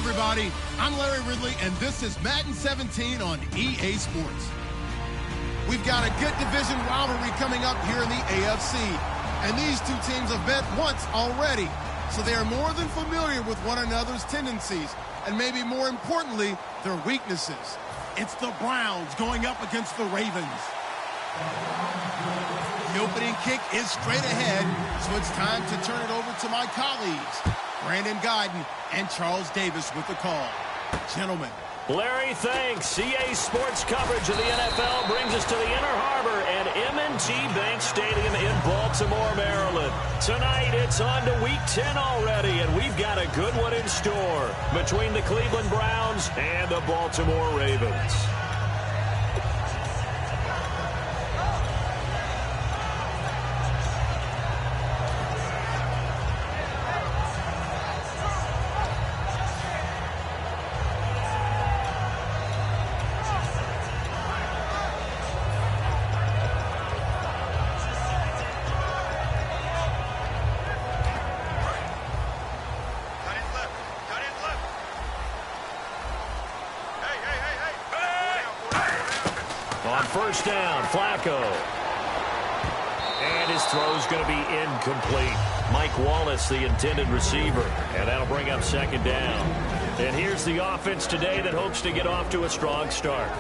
everybody. I'm Larry Ridley, and this is Madden 17 on EA Sports. We've got a good division rivalry coming up here in the AFC, and these two teams have met once already, so they are more than familiar with one another's tendencies, and maybe more importantly, their weaknesses. It's the Browns going up against the Ravens. The opening kick is straight ahead, so it's time to turn it over to my colleagues, Brandon Guyton and Charles Davis with the call. Gentlemen. Larry, thanks. EA Sports coverage of the NFL brings us to the Inner Harbor at M&T Bank Stadium in Baltimore, Maryland. Tonight, it's on to Week 10 already, and we've got a good one in store between the Cleveland Browns and the Baltimore Ravens. On first down, Flacco. And his throw's going to be incomplete. Mike Wallace, the intended receiver. And that'll bring up second down. And here's the offense today that hopes to get off to a strong start.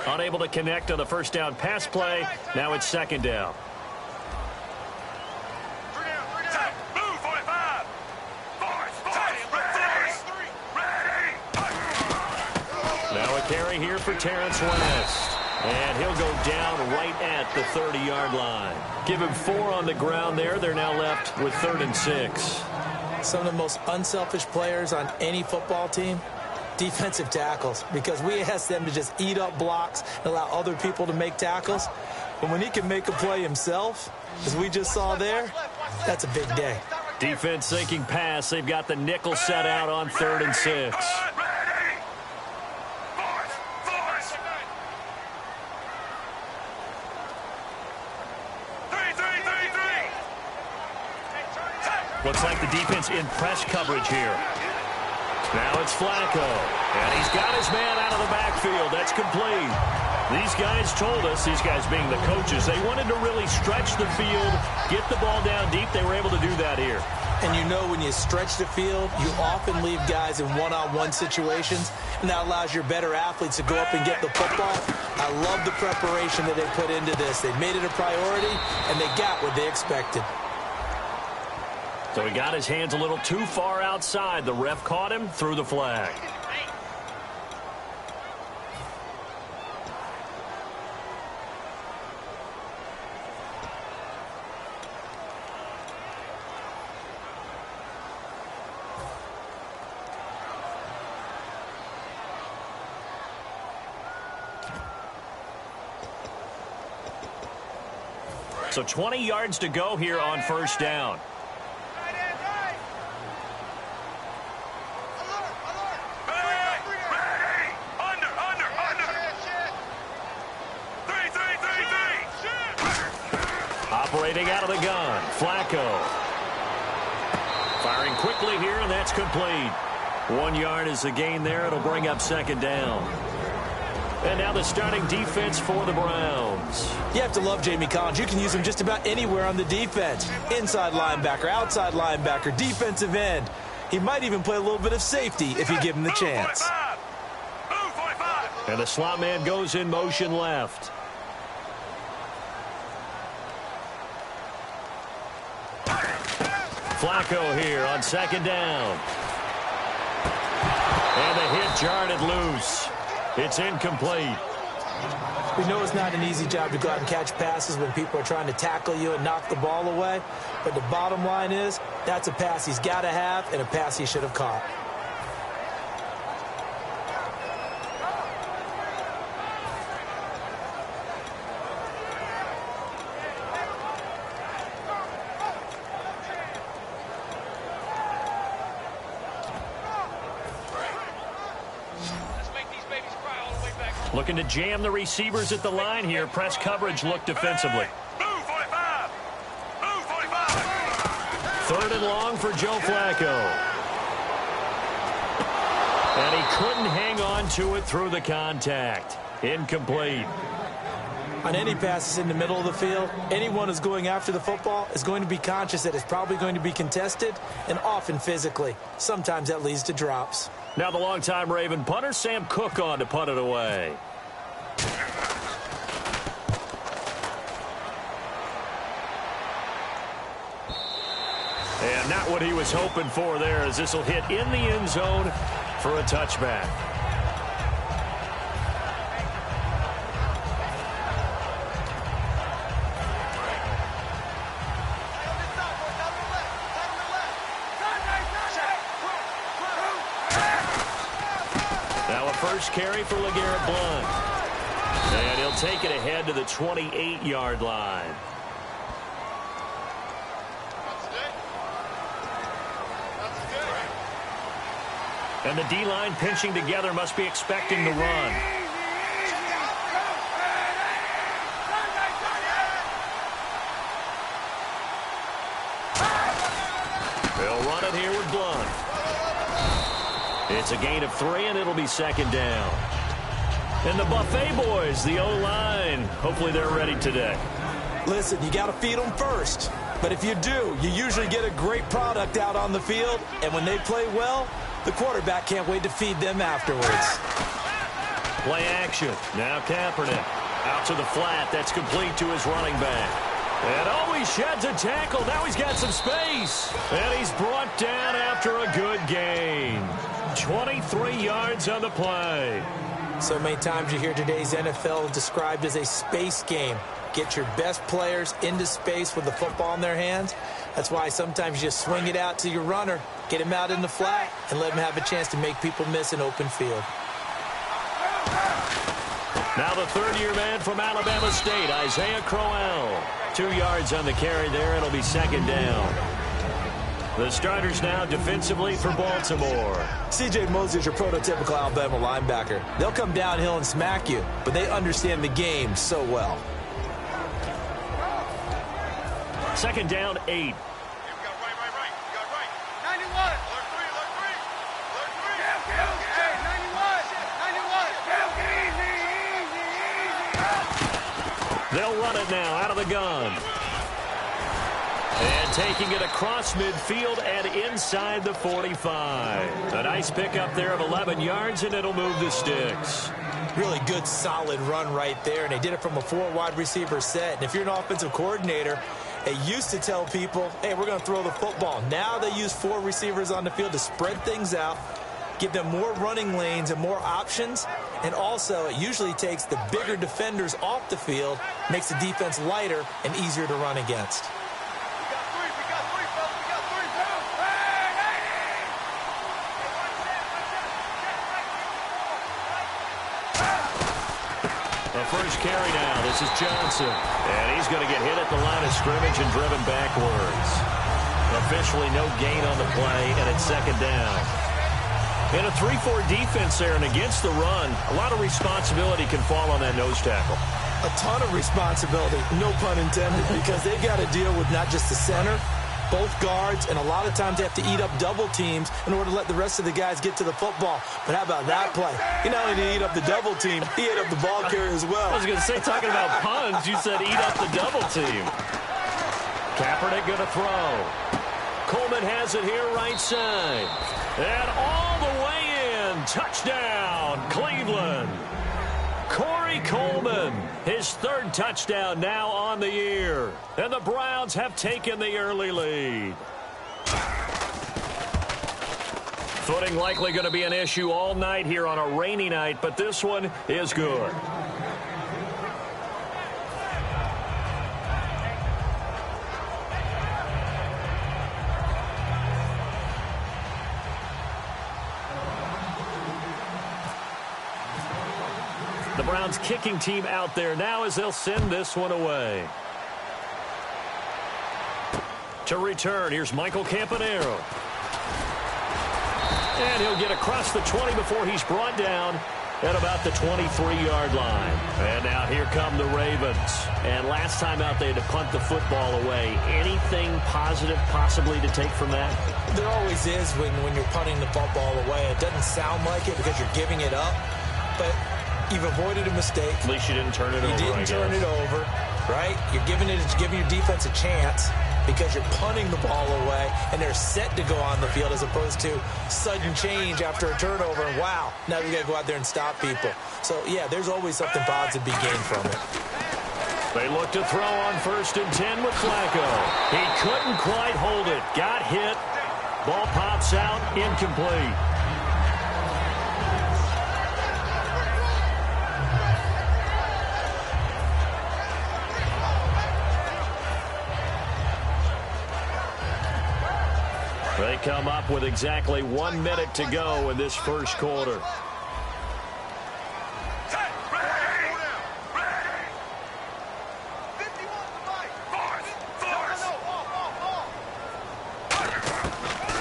Unable to connect on the first down pass play. Now it's second down. Now a carry here for Terrence West. And he'll go down right at the 30-yard line. Give him 4 on the ground there. They're now left with 3rd and 6. Some of the most unselfish players on any football team, defensive tackles, because we ask them to just eat up blocks and allow other people to make tackles. But when he can make a play himself, as we just saw there, that's a big day. Defense sinking pass. They've got the nickel set out on 3rd and 6. Looks like the defense in press coverage here. Now it's Flacco, and he's got his man out of the backfield. That's complete. These guys told us, these guys being the coaches, they wanted to really stretch the field, get the ball down deep. They were able to do that here. And you know when you stretch the field, you often leave guys in one-on-one situations, and that allows your better athletes to go up and get the football. I love the preparation that they put into this. They made it a priority, and they got what they expected. So he got his hands a little too far outside. The ref caught him, threw the flag. So 20 yards to go here on first down. Operating out of the gun, Flacco. Firing quickly here, and that's complete. 1 yard is the gain there. It'll bring up second down. And now the starting defense for the Browns. You have to love Jamie Collins. You can use him just about anywhere on the defense. Inside linebacker, outside linebacker, defensive end. He might even play a little bit of safety if you give him the chance. And the slot man goes in motion left. Flacco here on second down. And the hit jarred it loose. It's incomplete. We know it's not an easy job to go out and catch passes when people are trying to tackle you and knock the ball away. But the bottom line is, that's a pass he's got to have and a pass he should have caught. Looking to jam the receivers at the line here. Press coverage look defensively. Move 45. Move 45. 3rd and long for Joe Flacco. And he couldn't hang on to it through the contact. Incomplete. On any passes in the middle of the field, anyone who's going after the football is going to be conscious that it's probably going to be contested, and often physically. Sometimes that leads to drops. Now the longtime Raven punter, Sam Cook, on to punt it away. And not what he was hoping for there, as this will hit in the end zone for a touchback. Now a first carry for LeGarrette Blount. And he'll take it ahead to the 28-yard line. And the D-line pinching together, must be expecting the run. They'll run it here with Blount. It's a gain of 3, and it'll be 2nd down. And the Buffet boys, the O-line, hopefully they're ready today. Listen, you got to feed them first. But if you do, you usually get a great product out on the field. And when they play well, the quarterback can't wait to feed them afterwards. Play action. Now Kaepernick out to the flat. That's complete to his running back. And he sheds a tackle. Now he's got some space. And he's brought down after a good gain. 23 yards on the play. So many times you hear today's NFL described as a space game. Get your best players into space with the football in their hands. That's why sometimes you just swing it out to your runner, get him out in the flat, and let him have a chance to make people miss an open field. Now the 3rd-year man from Alabama State, Isaiah Crowell. 2 yards on the carry there. It'll be 2nd down. The starters now defensively for Baltimore. C.J. Mosley is your prototypical Alabama linebacker. They'll come downhill and smack you, but they understand the game so well. 2nd down, 8. You got right. You got right. 91. Alert 3. Alert 3. Hey, 91. They'll run it now out of the gun. And taking it across midfield and inside the 45. A nice pickup there of 11 yards, and it'll move the sticks. Really good, solid run right there, and they did it from a 4-wide receiver set. And if you're an offensive coordinator, they used to tell people, hey, we're going to throw the football. Now they use 4 receivers on the field to spread things out, give them more running lanes and more options. And also, it usually takes the bigger defenders off the field, makes the defense lighter and easier to run against. The first carry now. This is Johnson. And he's going to get hit at the line of scrimmage and driven backwards. Officially no gain on the play, and it's 2nd down. In a 3-4 defense there and against the run, a lot of responsibility can fall on that nose tackle. A ton of responsibility, no pun intended, because they've got to deal with not just the center, both guards, and a lot of times they have to eat up double teams in order to let the rest of the guys get to the football. But how about that play? He not only did he eat up the double team, he ate up the ball carrier as well. I was going to say, talking about puns, you said eat up the double team. Kaepernick going to throw. Coleman has it here right side. And all the way in. Touchdown, Cleveland. Corey Coleman, his 3rd touchdown now on the year. And the Browns have taken the early lead. Footing likely going to be an issue all night here on a rainy night, but this one is good. The Browns kicking team out there now as they'll send this one away. To return, here's Michael Campanaro. And he'll get across the 20 before he's brought down at about the 23-yard line. And now here come the Ravens. And last time out, they had to punt the football away. Anything positive possibly to take from that? There always is when you're punting the football away. It doesn't sound like it because you're giving it up, but you've avoided a mistake. At least you didn't turn it over, You didn't turn it over, right? You're giving your defense a chance because you're punting the ball away, and they're set to go on the field as opposed to sudden change after a turnover. And wow, now we got to go out there and stop people. So, yeah, there's always something positive to be gained from it. They look to throw on 1st and 10 with Flacco. He couldn't quite hold it. Got hit. Ball pops out, incomplete. They come up with exactly 1 minute to go in this first quarter.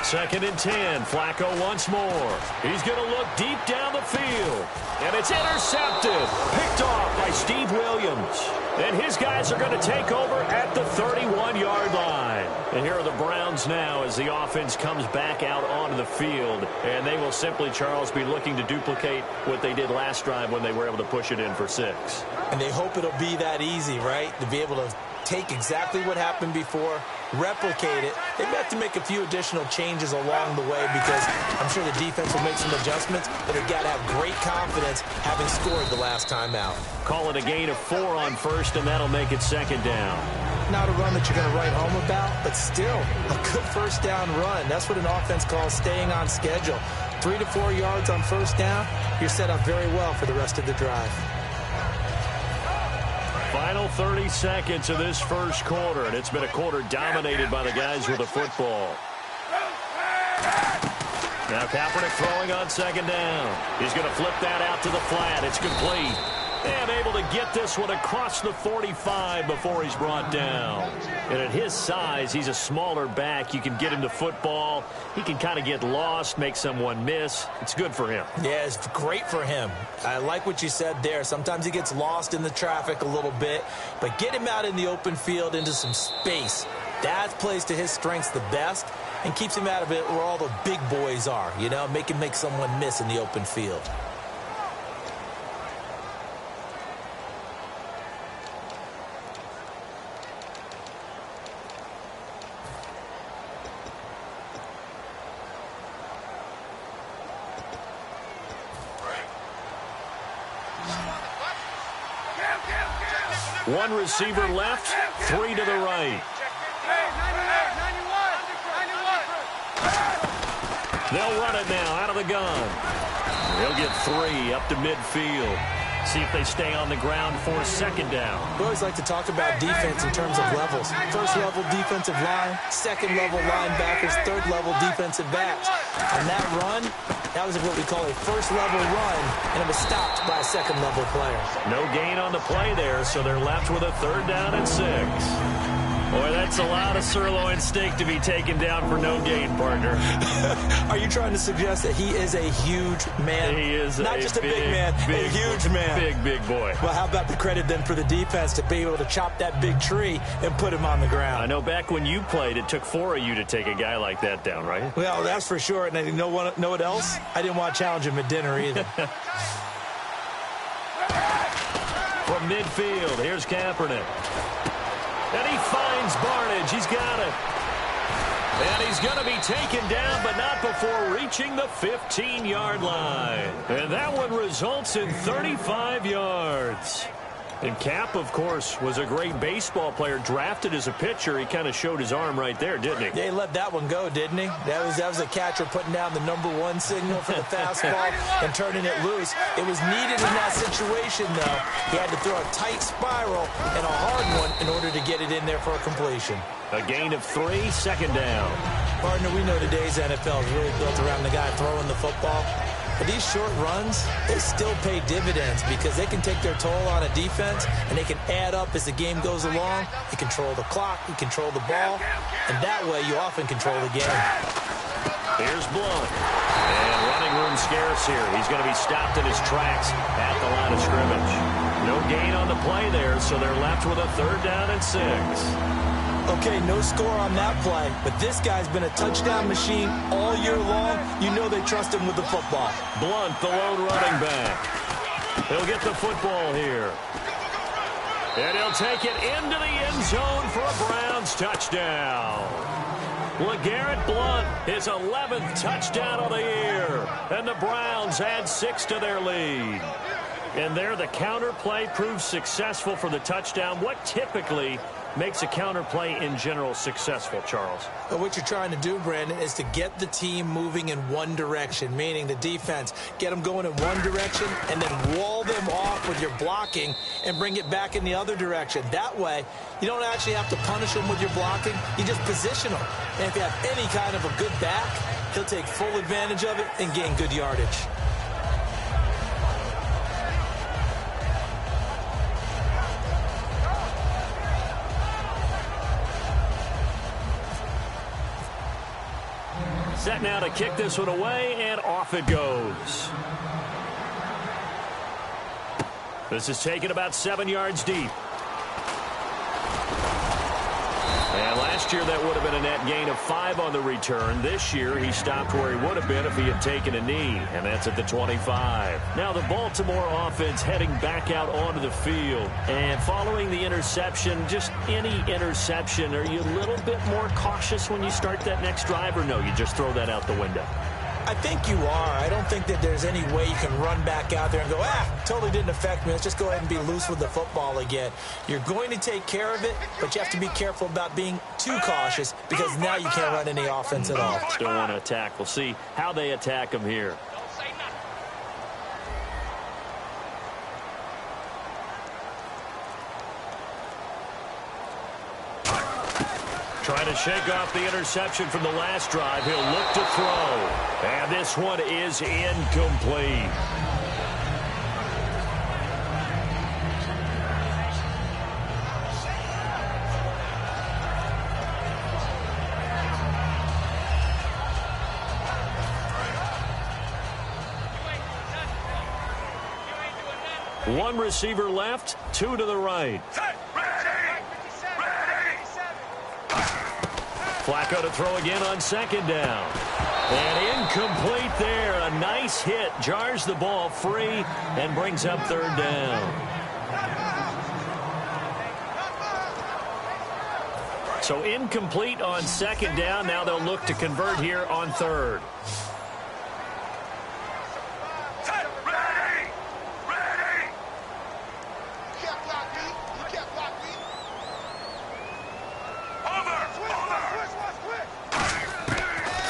Second and 10. Flacco once more. He's going to look deep down the field. And it's intercepted. Picked off by Steve Williams. And his guys are going to take over at the 31-yard line. And here are the Browns now as the offense comes back out onto the field. And they will simply, Charles, be looking to duplicate what they did last drive when they were able to push it in for 6. And they hope it'll be that easy, right? To be able to take exactly what happened before, replicate it. They may have to make a few additional changes along the way because I'm sure the defense will make some adjustments, but they've got to have great confidence having scored the last time out. Call it a gain of 4 on 1st, and that'll make it 2nd down. Not a run that you're going to write home about, but still a good 1st down run. That's what an offense calls staying on schedule. 3 to 4 yards on 1st down, you're set up very well for the rest of the drive. Final 30 seconds of this first quarter, and it's been a quarter dominated by the guys with the football. Now Kaepernick throwing on 2nd down. He's going to flip that out to the flat. It's complete. And able to get this one across the 45 before he's brought down. And at his size, he's a smaller back. You can get him the football. He can kind of get lost, make someone miss. It's good for him. Yeah, it's great for him. I like what you said there. Sometimes he gets lost in the traffic a little bit. But get him out in the open field into some space. That plays to his strengths the best and keeps him out of it where all the big boys are. You know, make someone miss in the open field. One receiver left, 3 to the right. They'll run it now out of the gun. They'll get 3 up to midfield. See if they stay on the ground for 2nd down. We always like to talk about defense in terms of levels. 1st level defensive line, 2nd level linebackers, 3rd level defensive backs. On that run, that was what we call a 1st level run, and it was stopped by a 2nd level player. No gain on the play there, so they're left with a 3rd down and 6. Boy, that's a lot of sirloin steak to be taken down for no gain, partner. Are you trying to suggest that he is a huge man? He is not just a big man, a huge man. Big boy. Well, how about the credit then for the defense to be able to chop that big tree and put him on the ground? I know back when you played, it took 4 of you to take a guy like that down, right? Well, that's for sure. And you know what else? I didn't want to challenge him at dinner either. From midfield, here's Kaepernick. And he finds Barnage. He's got it. And he's going to be taken down, but not before reaching the 15-yard line. And that one results in 35 yards. And Cap, of course, was a great baseball player, drafted as a pitcher. He kind of showed his arm right there, didn't he? Yeah, he let that one go, didn't he? That was a catcher putting down the #1 signal for the fastball and turning it loose. It was needed in that situation, though. He had to throw a tight spiral and a hard one in order to get it in there for a completion. A gain of 3, 2nd down. Partner, we know today's NFL is really built around the guy throwing the football. But these short runs, they still pay dividends because they can take their toll on a defense and they can add up as the game goes along. You control the clock, you control the ball, and that way you often control the game. Here's Blunt. And running room scarce here. He's going to be stopped in his tracks at the line of scrimmage. No gain on the play there, so they're left with a 3rd down and 6. Okay, no score on that play, but this guy's been a touchdown machine all year long. You know they trust him with the football. Blunt, the lone running back. He'll get the football here. And he'll take it into the end zone for a Browns touchdown. LeGarrette Blunt, his 11th touchdown of the year. And the Browns add 6 to their lead. And there, the counter play proves successful for the touchdown. What typically makes a counter play in general successful, Charles? What you're trying to do, Brandon, is to get the team moving in one direction, meaning the defense. Get them going in one direction and then wall them off with your blocking and bring it back in the other direction. That way, you don't actually have to punish them with your blocking. You just position them. And if you have any kind of a good back, he'll take full advantage of it and gain good yardage. Set now to kick this one away, and off it goes. This is taken about 7 yards deep. And last year that would have been a net gain of 5 on the return. This year he stopped where he would have been if he had taken a knee, and that's at the 25. Now the Baltimore offense heading back out onto the field. And following the interception, just any interception, are you a little bit more cautious when you start that next drive, or no, you just throw that out the window? I think you are. I don't think that there's any way you can run back out there and go, totally didn't affect me. Let's just go ahead and be loose with the football again. You're going to take care of it, but you have to be careful about being too cautious because now you can't run any offense at all. Still want to attack. We'll see how they attack him here. Trying to shake off the interception from the last drive. He'll look to throw. And this one is incomplete. One receiver left, 2 to the right. Flacco to throw again on 2nd down. And incomplete there. A nice hit. Jars the ball free and brings up 3rd down. So incomplete on 2nd down. Now they'll look to convert here on 3rd.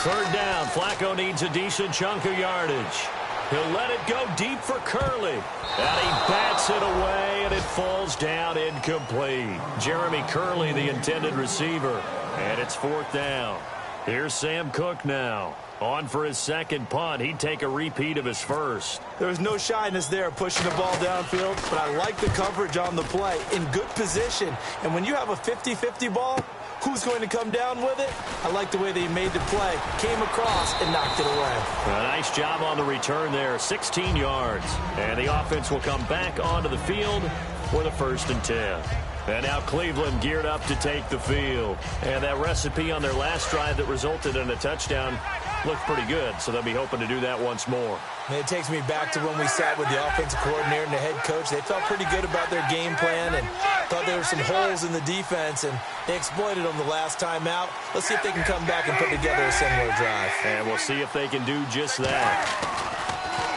Third down. Flacco needs a decent chunk of yardage. He'll let it go deep for Curley. And he bats it away, and it falls down incomplete. Jeremy Curley, the intended receiver. And it's 4th down. Here's Sam Cook now. On for his 2nd punt. He'd take a repeat of his first. There was no shyness there pushing the ball downfield, but I like the coverage on the play. In good position. And when you have a 50-50 ball, who's going to come down with it? I like the way they made the play. Came across and knocked it away. A nice job on the return there. 16 yards. And the offense will come back onto the field for the 1st and 10. And now Cleveland geared up to take the field. And that recipe on their last drive that resulted in a touchdown looked pretty good, so they'll be hoping to do that once more. And it takes me back to when we sat with the offensive coordinator and the head coach. They felt pretty good about their game plan and thought there were some holes in the defense, and they exploited them the last time out. Let's see if they can come back and put together a similar drive. And we'll see if they can do just that.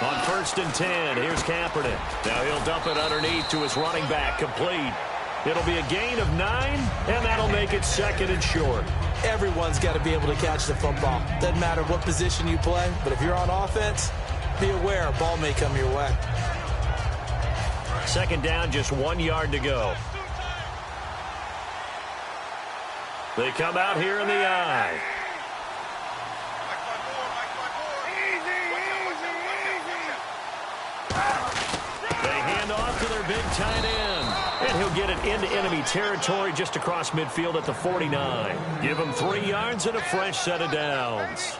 On 1st and 10, here's Kaepernick. Now he'll dump it underneath to his running back, complete. It'll be a gain of 9, and that'll make it 2nd and short. Everyone's got to be able to catch the football. Doesn't matter what position you play, but if you're on offense, be aware a ball may come your way. 2nd down, just 1 yard to go. They come out here in the I. They hand off to their big tight end. And he'll get it into enemy territory just across midfield at the 49. Give him 3 yards and a fresh set of downs.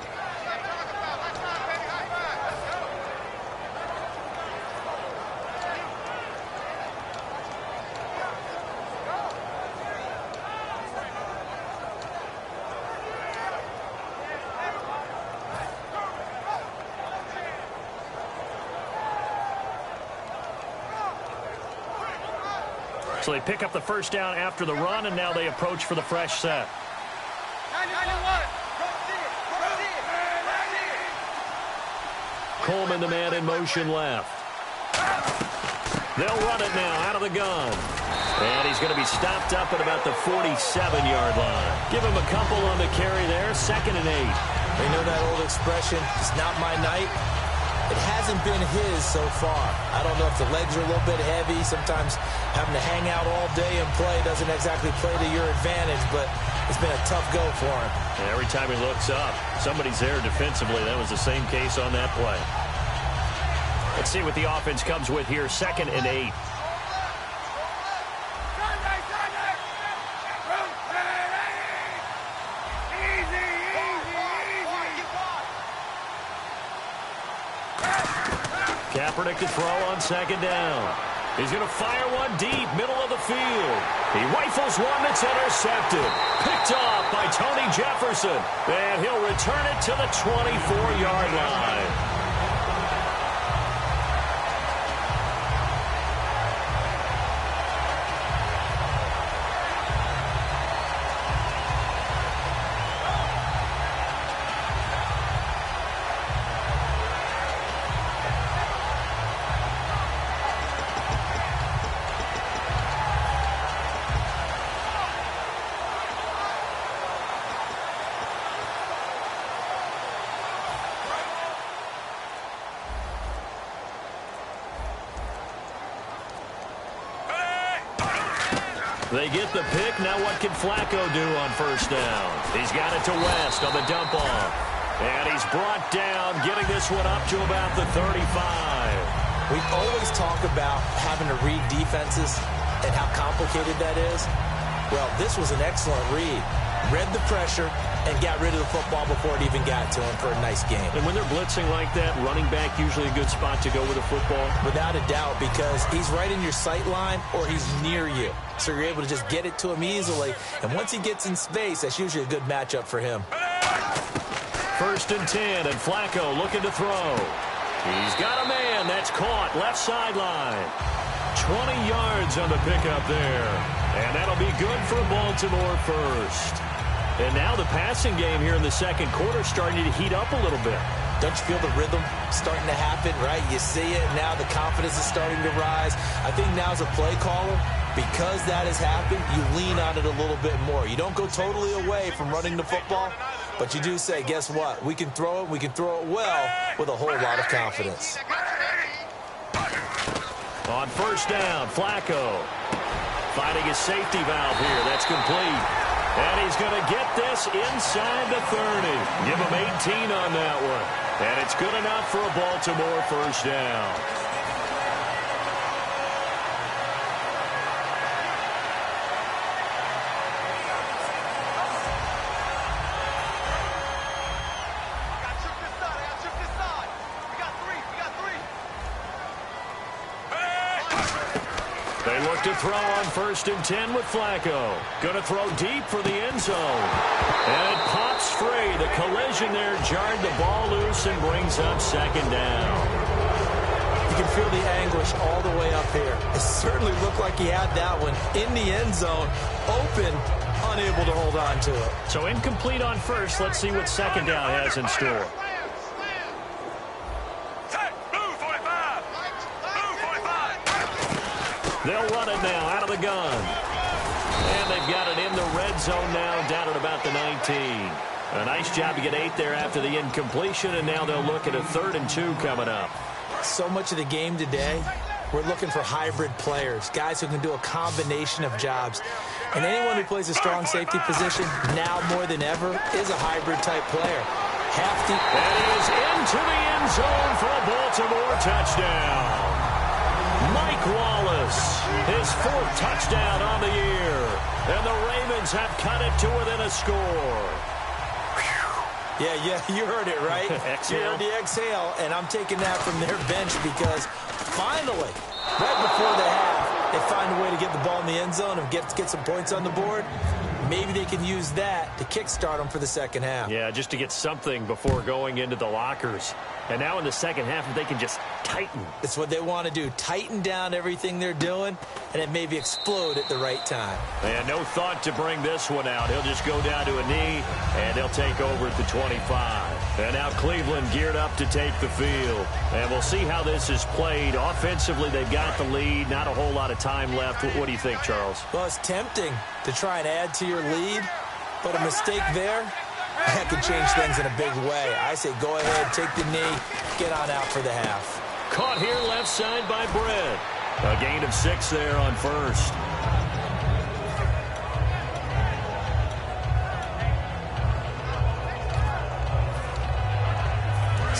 So they pick up the first down after the run, and now they approach for the fresh set. 91. Coleman, the man in motion left. They'll run it now out of the gun. And he's going to be stopped up at about the 47-yard line. Give him a couple on the carry there, 2nd and 8. You know that old expression, it's not my night? It hasn't been his so far. I don't know if the legs are a little bit heavy. Sometimes having to hang out all day and play doesn't exactly play to your advantage, but it's been a tough go for him. And every time he looks up, somebody's there defensively. That was the same case on that play. Let's see what the offense comes with here, 2nd and 8. Kaepernick to throw on 2nd down. He's going to fire one deep, middle of the field. He rifles one that's intercepted. Picked off by Tony Jefferson. And he'll return it to the 24-yard line. They get the pick. Now what can Flacco do on first down? He's got it to West on the dump off. And he's brought down, getting this one up to about the 35. We always talk about having to read defenses and how complicated that is. Well, this was an excellent read. Read the pressure and got rid of the football before it even got to him for a nice game. And when they're blitzing like that, running back usually a good spot to go with a football? Without a doubt, because he's right in your sight line or he's near you. So you're able to just get it to him easily. And once he gets in space, that's usually a good matchup for him. 1st and 10, and Flacco looking to throw. He's got a man that's caught left sideline. 20 yards on the pickup there. And that'll be good for Baltimore first. And now the passing game here in the second quarter starting to heat up a little bit. Don't you feel the rhythm starting to happen, right? You see it. Now the confidence is starting to rise. I think now as a play caller, because that has happened, you lean on it a little bit more. You don't go totally away from running the football, but you do say, guess what? We can throw it. We can throw it well with a whole lot of confidence. On first down, Flacco finding his safety valve here. That's complete. And he's going to get this inside the 30. Give him 18 on that one. And it's good enough for a Baltimore first down. They look to throw on 1st and 10 with Flacco. Going to throw deep for the end zone. And it pops free. The collision there jarred the ball loose and brings up 2nd down. You can feel the anguish all the way up here. It certainly looked like he had that one in the end zone, open, unable to hold on to it. So incomplete on first. Let's see what 2nd down has in store. They'll run it now out of the gun. And they've got it in the red zone now, down at about the 19. A nice job to get 8 there after the incompletion, and now they'll look at a 3rd and 2 coming up. So much of the game today, we're looking for hybrid players, guys who can do a combination of jobs. And anyone who plays a strong safety position, now more than ever, is a hybrid-type player. Hefty. And he is into the end zone for a Baltimore touchdown. Mike Wallace, his 4th touchdown on the year. And the Ravens have cut it to within a score. Yeah, you heard it, right? Exhale. You heard the exhale, and I'm taking that from their bench because finally, right before the half, they find a way to get the ball in the end zone and get some points on the board. Maybe they can use that to kickstart them for the second half. Yeah, just to get something before going into the lockers. And now in the second half, if they can just tighten. It's what they want to do. Tighten down everything they're doing, and then maybe explode at the right time. And no thought to bring this one out. He'll just go down to a knee, and they'll take over at the 25. And now Cleveland geared up to take the field. And we'll see how this is played. Offensively, they've got the lead. Not a whole lot of time left. What do you think, Charles? Well, it's tempting to try and add to your lead, but a mistake there, that could change things in a big way. I say go ahead, take the knee, get on out for the half. Caught here left side by Brett. A gain of 6 there on first.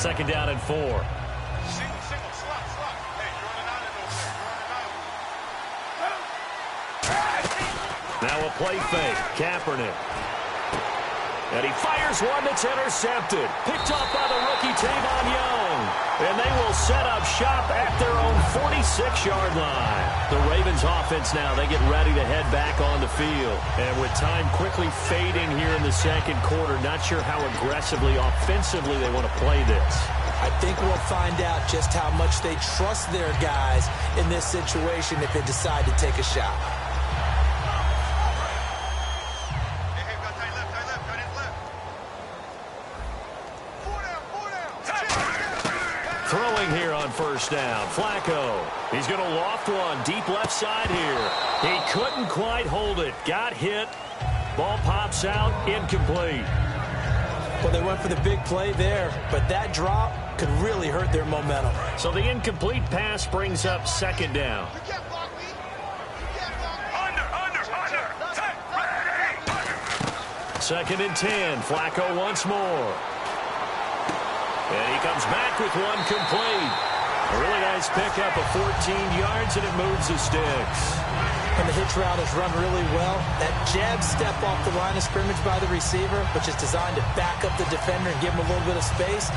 Second down and 4. Single, slot. Hey, you're on an island over there. Now a play fake. Kaepernick. And he fires one that's intercepted. Picked off by the rookie Tavon Young. And they will set up shop at their own 46-yard line. The Ravens offense now, they get ready to head back on the field. And with time quickly fading here in the second quarter, not sure how aggressively, offensively they want to play this. I think we'll find out just how much they trust their guys in this situation if they decide to take a shot. Throwing here on first down, Flacco. He's going to loft one deep left side here. He couldn't quite hold it. Got hit. Ball pops out, incomplete. Well, they went for the big play there, but that drop could really hurt their momentum. So the incomplete pass brings up second down. You can't block me. You can't block me. Under. Second and 10. Flacco once more. And he comes back with one complete. A really nice pickup of 14 yards, and it moves the sticks. And the hitch route is run really well. That jab step off the line of scrimmage by the receiver, which is designed to back up the defender and give him a little bit of space.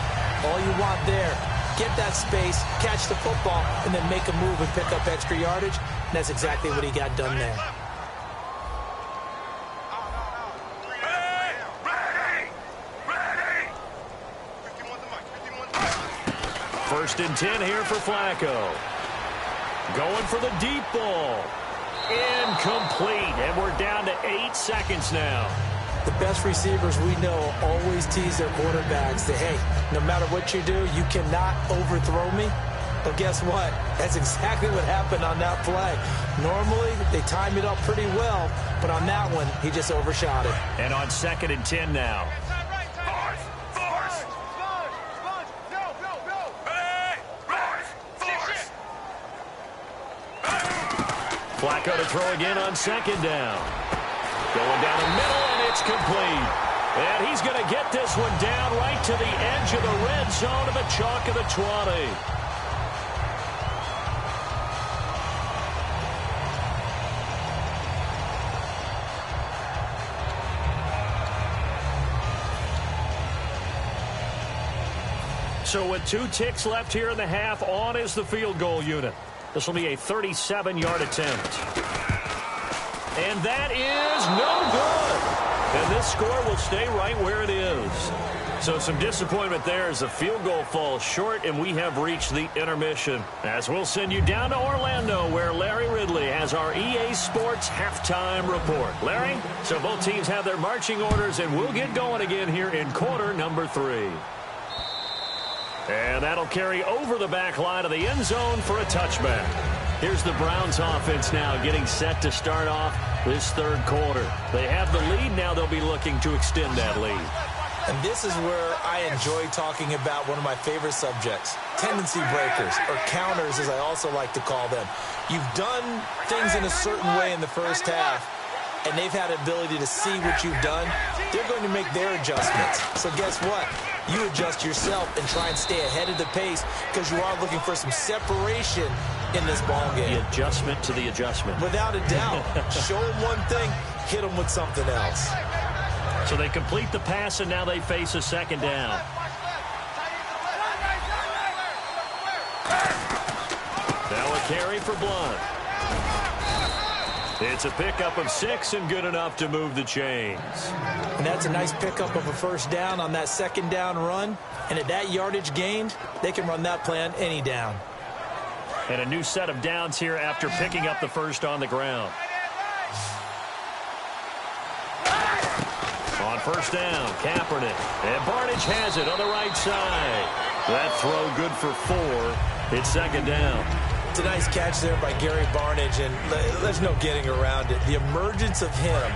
All you want there, get that space, catch the football, and then make a move and pick up extra yardage. And that's exactly what he got done there. First and 10 here for Flacco. Going for the deep ball. Incomplete, and we're down to 8 seconds now. The best receivers we know always tease their quarterbacks. Say, hey, no matter what you do, you cannot overthrow me. But guess what? That's exactly what happened on that play. Normally, they time it up pretty well, but on that one, he just overshot it. And on second and 10 now. Flacco to throw again on second down. Going down the middle, and it's complete. And he's going to get this one down right to the edge of the red zone of the chalk of the 20. So with 2 ticks left here in the half, on is the field goal unit. This will be a 37-yard attempt. And that is no good. And this score will stay right where it is. So some disappointment there as the field goal falls short, and we have reached the intermission. As we'll send you down to Orlando, where Larry Ridley has our EA Sports halftime report. Larry, so both teams have their marching orders, and we'll get going again here in quarter number 3. And that'll carry over the back line of the end zone for a touchback. Here's the Browns offense now getting set to start off this third quarter. They have the lead. Now they'll be looking to extend that lead. And this is where I enjoy talking about one of my favorite subjects, tendency breakers, or counters as I also like to call them. You've done things in a certain way in the first half, and they've had the ability to see what you've done. They're going to make their adjustments. So guess what? You adjust yourself and try and stay ahead of the pace because you are looking for some separation in this ball game. The adjustment to the adjustment. Without a doubt. Show them one thing, hit them with something else. So they complete the pass, and now they face a second down. Now a carry for Blunt. It's a pickup of 6 and good enough to move the chains. And that's a nice pickup of a first down on that second down run. And at that yardage gained, they can run that play on any down. And a new set of downs here after picking up the first on the ground. On first down, Kaepernick. And Barnidge has it on the right side. That throw good for 4. It's second down. It's a nice catch there by Gary Barnidge, and there's no getting around it. The emergence of him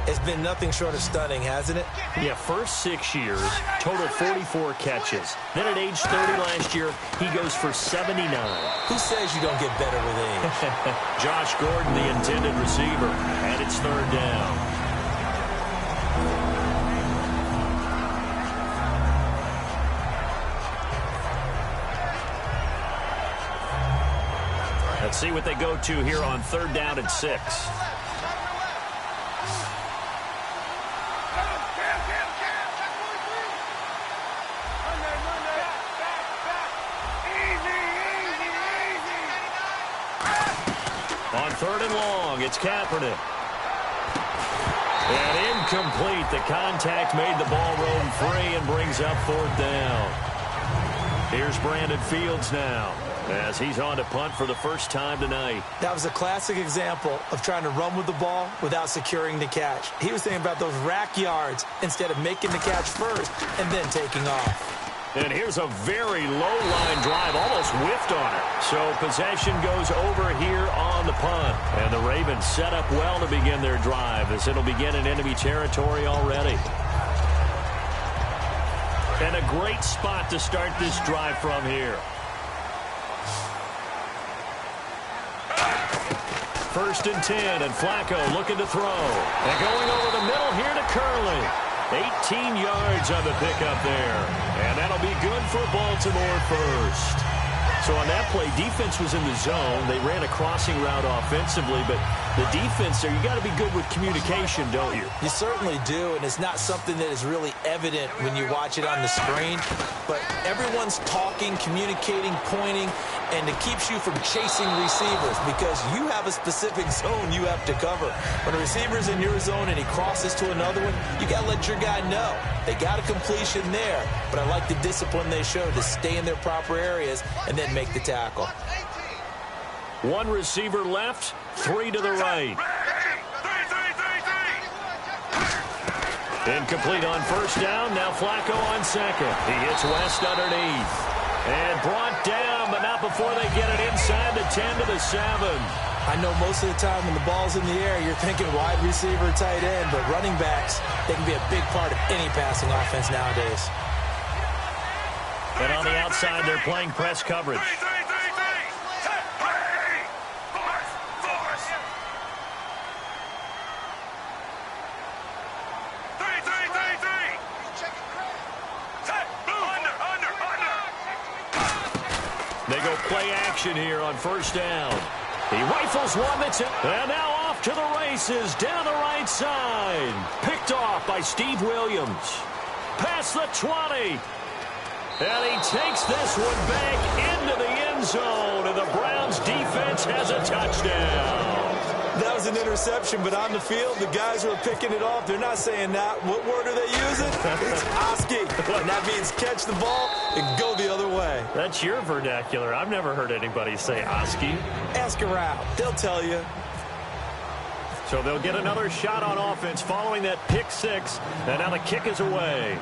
has been nothing short of stunning, hasn't it? Yeah, first 6 years, total 44 catches. Then at age 30 last year, he goes for 79. Who says you don't get better with age? Josh Gordon, the intended receiver, and it's third down. Let's see what they go to here on third down and 6. On third and long, it's Kaepernick. And incomplete. The contact made the ball roam free and brings up fourth down. Here's Brandon Fields now, as he's on to punt for the first time tonight. That was a classic example of trying to run with the ball without securing the catch. He was thinking about those rack yards instead of making the catch first and then taking off. And here's a very low-line drive, almost whiffed on it. So possession goes over here on the punt. And the Ravens set up well to begin their drive, as it'll begin in enemy territory already. And a great spot to start this drive from here. First and 10, and Flacco looking to throw. And going over the middle here to Curley. 18 yards on the pickup there. And that'll be good for Baltimore first. So on that play, defense was in the zone. They ran a crossing route offensively, but the defense there, you got to be good with communication, don't you? You certainly do, and it's not something that is really evident when you watch it on the screen. But everyone's talking, communicating, pointing, and it keeps you from chasing receivers because you have a specific zone you have to cover. When a receiver's in your zone and he crosses to another one, you got to let your guy know. They got a completion there, but I like the discipline they showed to stay in their proper areas and then make the tackle. One receiver left, 3 to the right. Incomplete on first down. Now Flacco on second. He hits West underneath. And brought down, but not before they get it inside the 10 to the 7. I know most of the time when the ball's in the air, you're thinking wide receiver, tight end, but running backs, they can be a big part of any passing offense nowadays. And on the outside, they're playing press coverage. They go play action here on first down. He rifles one that's it. And now off to the races down the right side. Picked off by Steve Williams. Past the 20. And he takes this one back into the end zone. And the Browns defense has a touchdown. That was an interception, but on the field, the guys who are picking it off, they're not saying that. What word are they using? It's Oski. And that means catch the ball and go the other way. That's your vernacular. I've never heard anybody say Oski. Ask around. They'll tell you. So they'll get another shot on offense following that pick 6. And now the kick is away.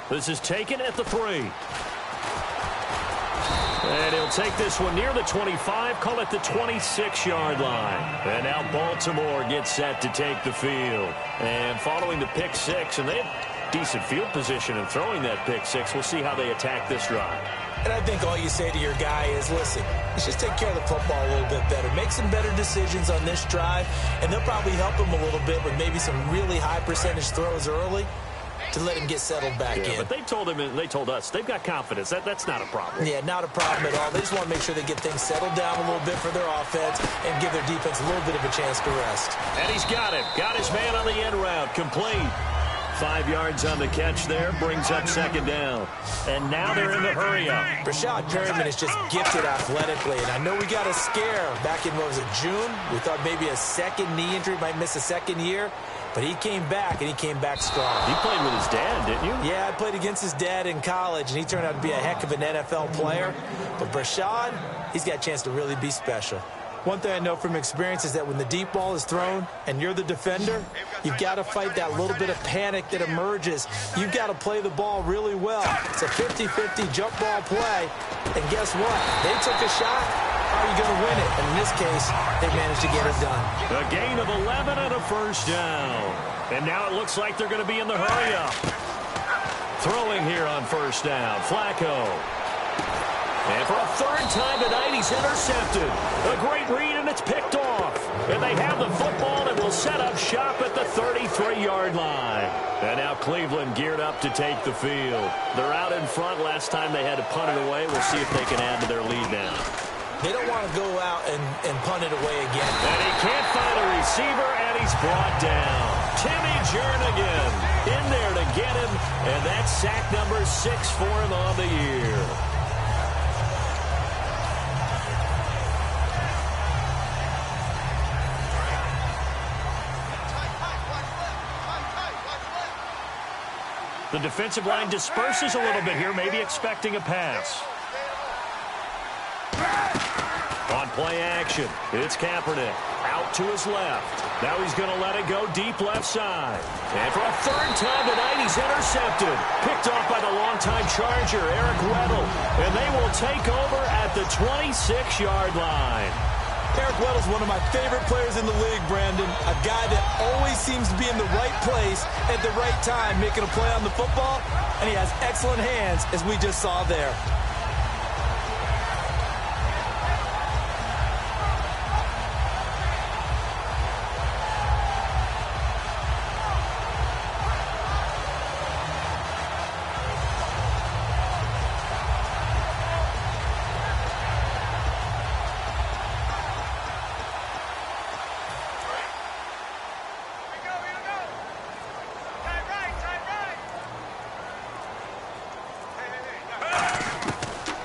This is taken at the 3. And he'll take this one near the 25, call it the 26-yard line. And now Baltimore gets set to take the field. And following the pick 6, and they have decent field position in throwing that pick 6. We'll see how they attack this drive. And I think all you say to your guy is, listen, let's just take care of the football a little bit better. Make some better decisions on this drive, and they'll probably help him a little bit with maybe some really high percentage throws early to let him get settled back in. But they told him and they told us they've got confidence. That's not a problem. Yeah, not a problem at all. They just want to make sure they get things settled down a little bit for their offense and give their defense a little bit of a chance to rest. And he's got him. Got his man on the end route. Complete. 5 yards on the catch there, brings up second down. And now they're in the hurry-up. Rashad Perriman is just gifted athletically, and I know we got a scare back in, what was it, June? We thought maybe a second knee injury, might miss a second year. But he came back, and he came back strong. You played with his dad, didn't you? Yeah, I played against his dad in college, and he turned out to be a heck of an NFL player. But Rashad, he's got a chance to really be special. One thing I know from experience is that when the deep ball is thrown and you're the defender, you've got to fight that little bit of panic that emerges. You've got to play the ball really well. It's a 50-50 jump ball play. And guess what? They took a shot. How are you going to win it? And in this case, they managed to get it done. A gain of 11 and a first down. And now it looks like they're going to be in the hurry-up. Throwing here on first down, Flacco. And for a third time tonight, he's intercepted. A great read, and it's picked off. And they have the football and will set up shop at the 33-yard line. And now Cleveland geared up to take the field. They're out in front. Last time they had to punt it away. We'll see if they can add to their lead now. They don't want to go out and punt it away again. And he can't find a receiver, and he's brought down. Timmy Jernigan in there to get him, and that's sack number 6 for him on the year. The defensive line disperses a little bit here, maybe expecting a pass. On play action, it's Kaepernick out to his left. Now he's going to let it go deep left side. And for a third time tonight, he's intercepted. Picked off by the longtime Charger, Eric Weddle. And they will take over at the 26-yard line. Eric Weddle's one of my favorite players in the league, Brandon. A guy that always seems to be in the right place at the right time, making a play on the football. And he has excellent hands, as we just saw there.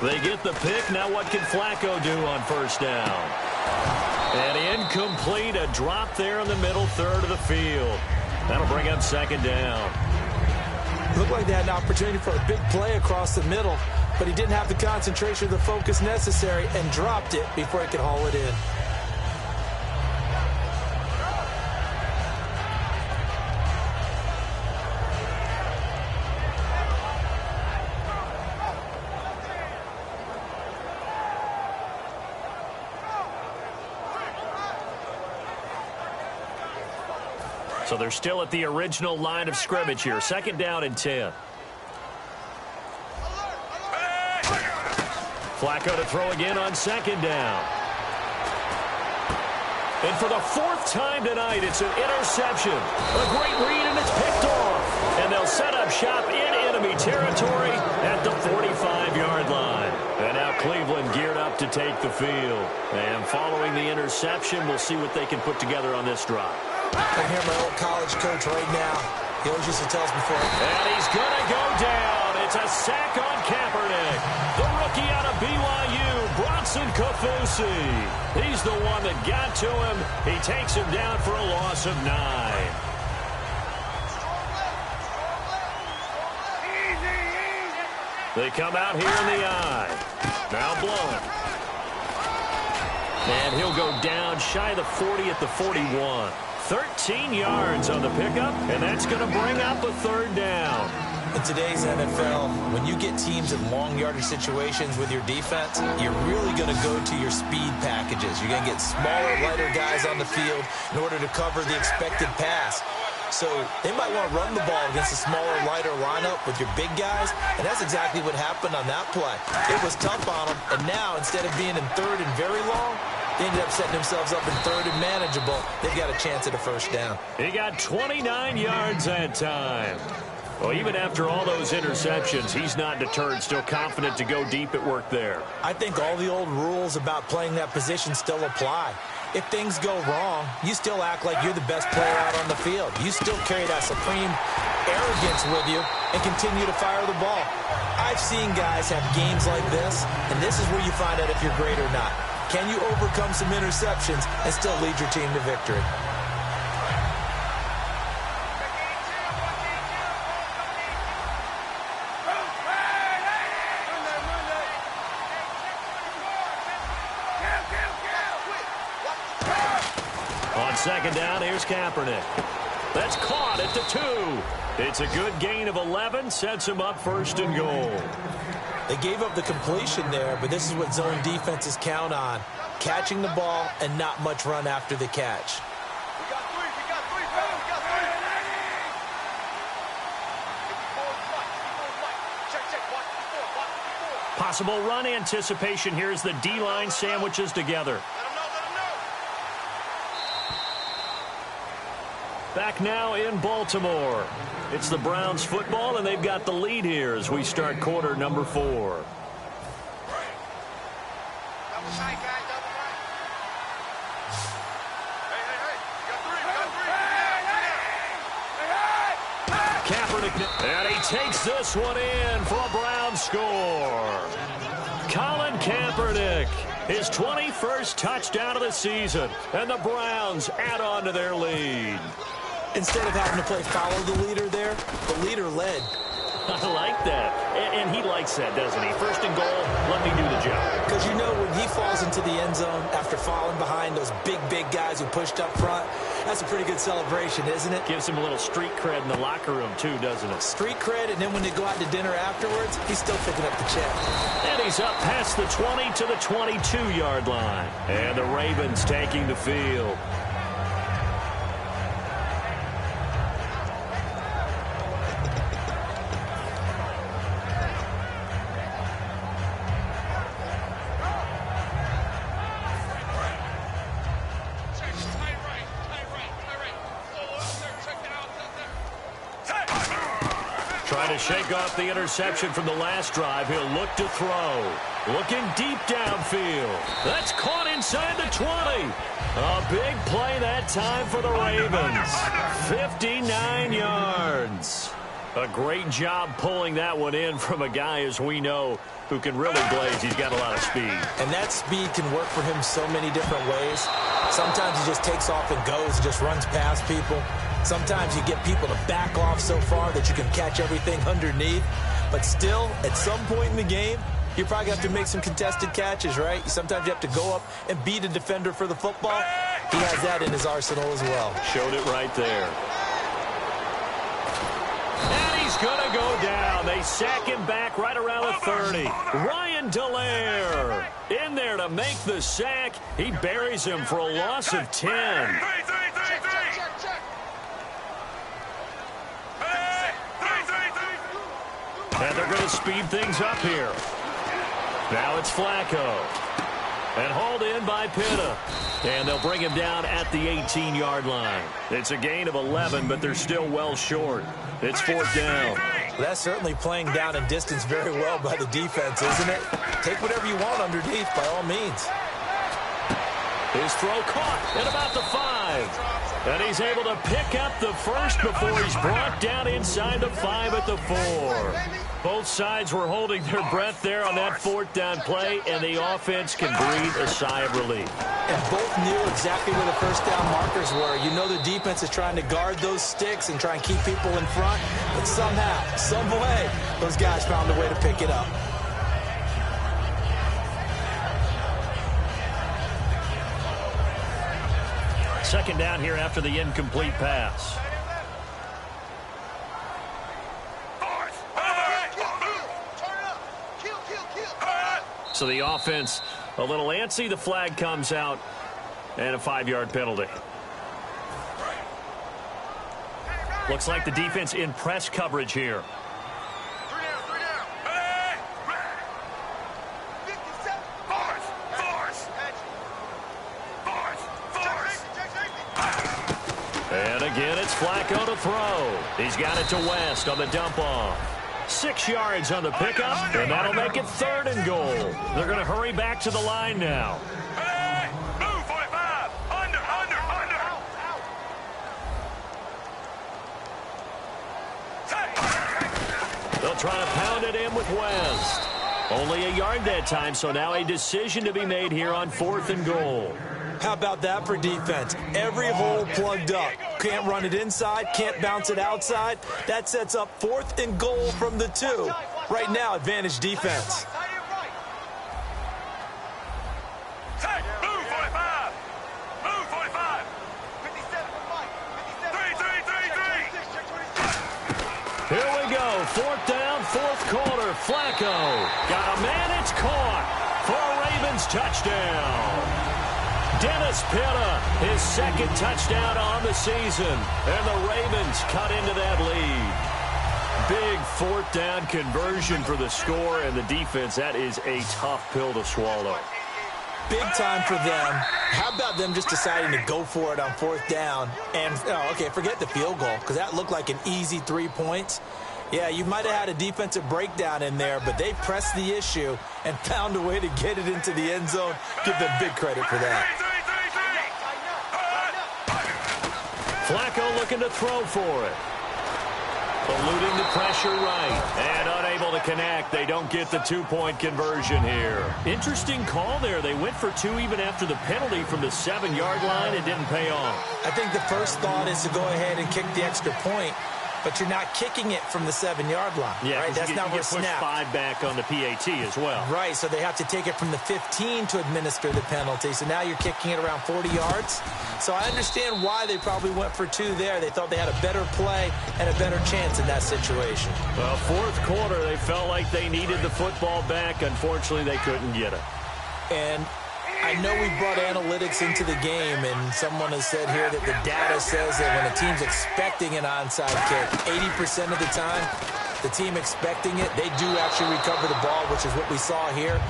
They get the pick. Now what can Flacco do on first down? And incomplete. A drop there in the middle third of the field. That'll bring up second down. Looked like they had an opportunity for a big play across the middle, but he didn't have the concentration or the focus necessary and dropped it before he could haul it in. So they're still at the original line of scrimmage here. Second down and 10. Flacco to throw again on second down. And for the fourth time tonight, it's an interception. A great read, and it's picked off. And they'll set up shop in enemy territory at the 45-yard line. And now Cleveland geared up to take the field. And following the interception, we'll see what they can put together on this drive. I hear my old college coach right now. He always used to tell us before. And he's going to go down. It's a sack on Kaepernick. The rookie out of BYU, Bronson Kafusi. He's the one that got to him. He takes him down for a loss of 9. They come out here in the eye. Now blowing. And he'll go down shy of the 40 at the 41. 13 yards on the pickup, and that's going to bring up a third down. In today's NFL, when you get teams in long yardage situations with your defense, you're really going to go to your speed packages. You're going to get smaller, lighter guys on the field in order to cover the expected pass. So they might want to run the ball against a smaller, lighter lineup with your big guys, and that's exactly what happened on that play. It was tough on them, and now instead of being in third and very long, they ended up setting themselves up in third and manageable. They've got a chance at a first down. He got 29 yards that time. Well, even after all those interceptions, he's not deterred, still confident to go deep at work there. I think all the old rules about playing that position still apply. If things go wrong, you still act like you're the best player out on the field. You still carry that supreme arrogance with you and continue to fire the ball. I've seen guys have games like this, and this is where you find out if you're great or not. Can you overcome some interceptions and still lead your team to victory? On second down, here's Kaepernick. That's caught at the 2. It's a good gain of 11, sets him up first and goal. They gave up the completion there, but this is what zone defenses count on. Catching the ball and not much run after the catch. We got three, fellas. We got three. Check, watch the 4. Possible run anticipation. Here's the D-line sandwiches together. Let him know. Back now in Baltimore. It's the Browns football, and they've got the lead here as we start quarter number 4. Double tight, guys, double tight. Hey. We got three. Kaepernick, and he takes this one in for a Browns score. Colin Kaepernick, his 21st touchdown of the season, and the Browns add on to their lead. Instead of having to play follow the leader there, the leader led. I like that. And he likes that, doesn't he? First and goal, let me do the job. Because you know when he falls into the end zone after falling behind those big guys who pushed up front, that's a pretty good celebration, isn't it? Gives him a little street cred in the locker room, too, doesn't it? Street cred, and then when they go out to dinner afterwards, he's still picking up the check. And he's up past the 20 to the 22-yard line. And the Ravens taking the field. Trying to shake off the interception from the last drive. He'll look to throw. Looking deep downfield. That's caught inside the 20. A big play that time for the Ravens. 59 yards. A great job pulling that one in from a guy, as we know, who can really blaze. He's got a lot of speed. And that speed can work for him so many different ways. Sometimes he just takes off and goes, just runs past people. Sometimes you get people to back off so far that you can catch everything underneath. But still, at some point in the game, you probably have to make some contested catches, right? Sometimes you have to go up and beat a defender for the football. He has that in his arsenal as well. Showed it right there. And he's going to go down. They sack him back right around the 30. Ryan Dallaire in there to make the sack. He buries him for a loss of 10. And they're going to speed things up here. Now it's Flacco. And hauled in by Pitta. And they'll bring him down at the 18-yard line. It's a gain of 11, but they're still well short. It's 4th down. Well, that's certainly playing down in distance very well by the defense, isn't it? Take whatever you want underneath, by all means. His throw caught at about the 5. And he's able to pick up the first before he's brought down inside the 5 at the 4. Both sides were holding their breath there on that 4th down play, and the offense can breathe a sigh of relief. And both knew exactly where the first down markers were. You know the defense is trying to guard those sticks and try and keep people in front. But somehow, some way, those guys found a way to pick it up. Second down here after the incomplete pass. So the offense a little antsy. The flag comes out and a 5-yard penalty. Looks like the defense in press coverage here. And again, it's Flacco to throw. He's got it to West on the dump off. 6 yards on the pickup, and that'll make it 3rd and goal. They're going to hurry back to the line now. Move, 45. Under. They'll try to pound it in with West. Only a yard that time, so now a decision to be made here on 4th and goal. How about that for defense? Every hole plugged up. Can't run it inside, can't bounce it outside. That sets up 4th and goal from the 2. Right now, advantage defense. Hey, move 45. Move 45. 57 for Mike. 3. Here we go. 4th down, 4th quarter. Flacco got a man. It's caught for a Ravens touchdown. Dennis Pitta, his 2nd touchdown on the season. And the Ravens cut into that lead. Big 4th down conversion for the score, and the defense, that is a tough pill to swallow. Big time for them. How about them just deciding to go for it on 4th down? And, okay, forget the field goal, because that looked like an easy 3 points. Yeah, you might have had a defensive breakdown in there, but they pressed the issue and found a way to get it into the end zone. Give them big credit for that. Flacco looking to throw for it. Eluding the pressure right. And unable to connect. They don't get the 2-point conversion here. Interesting call there. They went for 2 even after the penalty from the 7-yard line. It didn't pay off. I think the first thought is to go ahead and kick the extra point, but you're not kicking it from the 7-yard line. Yeah, right? That's not where push 5 back on the PAT as well. Right, so they have to take it from the 15 to administer the penalty. So now you're kicking it around 40 yards. So I understand why they probably went for 2 there. They thought they had a better play and a better chance in that situation. Well, 4th quarter, they felt like they needed the football back. Unfortunately, they couldn't get it. And I know we brought analytics into the game, and someone has said here that the data says that when a team's expecting an onside kick, 80% of the time, the team expecting it, they do actually recover the ball, which is what we saw here.